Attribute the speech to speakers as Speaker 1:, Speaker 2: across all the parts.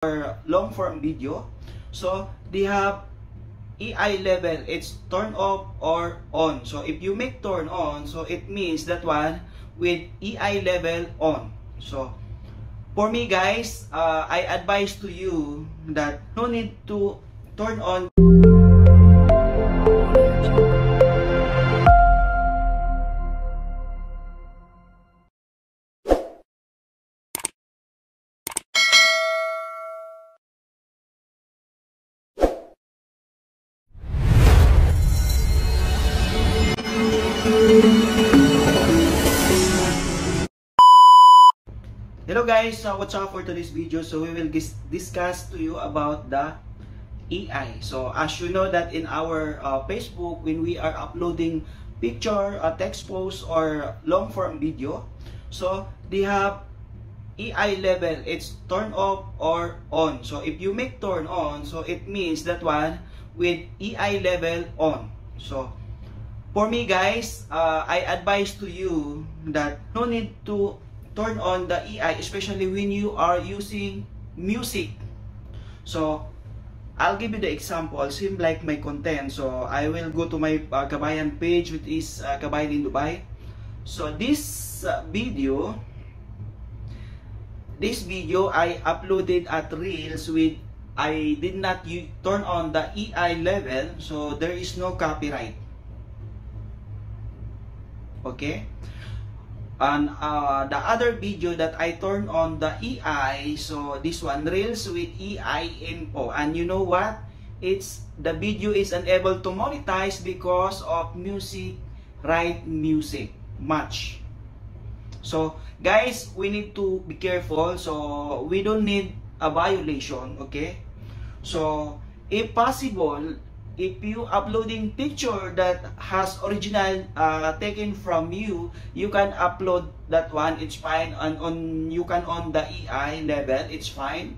Speaker 1: long form video. So they have EI level, it's turn off or on. So if you make turn on, so it means that one with EI level on. So for me guys, I advise to you that no need to turn on. Hello guys, what's up for today's video? So we will discuss to you about the EI. So as you know that in our Facebook, when we are uploading picture, text post or long form video, so they have EI level, it's turn off or on. So if you make turn on, so it means that one with EI level on. So for me guys, I advise to you that no need to turn on the EI, especially when you are using music. So I'll give you the example, same like my content. So I will go to my Kabayan page, which is Kabayan in Dubai. So this video I uploaded at Reels with, I did not turn on the EI level, so there is no copyright. Okay. And the other video that I turned on the EI, so this one, Reels with EI info. And you know what? It's the video is unable to monetize because of music, right music match. So guys, we need to be careful. So we don't need a violation, okay? So if possible, if you uploading picture that has original taken from you, you can upload that one, it's fine. And you can on the EI level, it's fine.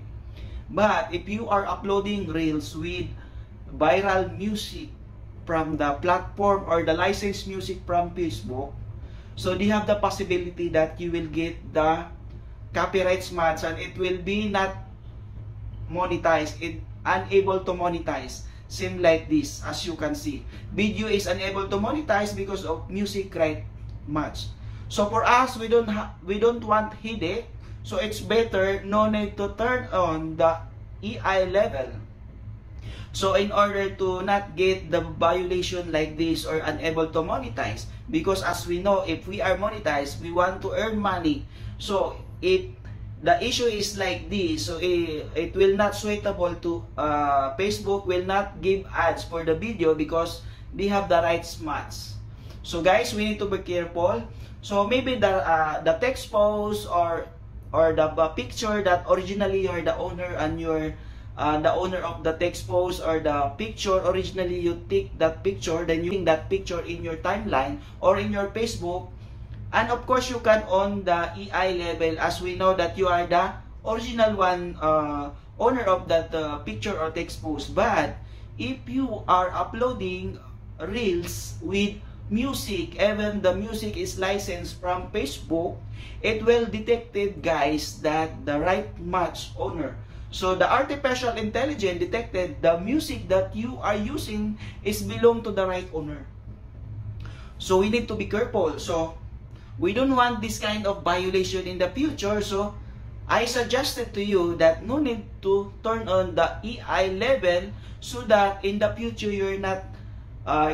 Speaker 1: But if you are uploading Reels with viral music from the platform or the licensed music from Facebook, so they have the possibility that you will get the copyright match and it will be not monetized, it unable to monetize. Same like this, as you can see, video is unable to monetize because of music right match. So for us, we don't want headache, so it's better no need to turn on the EI level. So in order to not get the violation like this or unable to monetize, because as we know, if we are monetized, we want to earn money. So if the issue is like this, so it will not suitable to Facebook will not give ads for the video because they have the rights match. So guys, we need to be careful. So maybe the text post or the picture that originally you're the owner and you're the owner of the text post or the picture, originally you take that picture, then you take that picture in your timeline or in your Facebook. And of course, you can on the EI level, as we know that you are the original one, owner of that picture or text post. But if you are uploading Reels with music, even the music is licensed from Facebook, it will detect it, guys, that the right match owner. So the artificial intelligence detected the music that you are using is belong to the right owner. So we need to be careful. So we don't want this kind of violation in the future. So I suggested to you that no need to turn on the EI level so that in the future you're not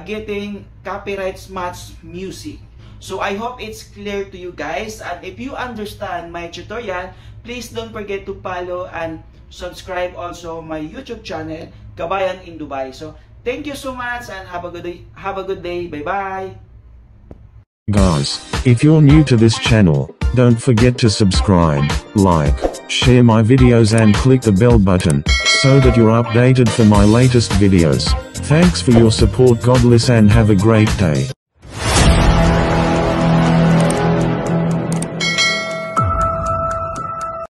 Speaker 1: getting copyright match music. So I hope it's clear to you guys. And if you understand my tutorial, please don't forget to follow and subscribe also my YouTube channel, Kabayan in Dubai. So thank you so much and have a good day. Have a good day. Bye bye.
Speaker 2: Guys, if you're new to this channel, don't forget to subscribe, like, share my videos and click the bell button, so that you're updated for my latest videos. Thanks for your support. God bless and have a great day.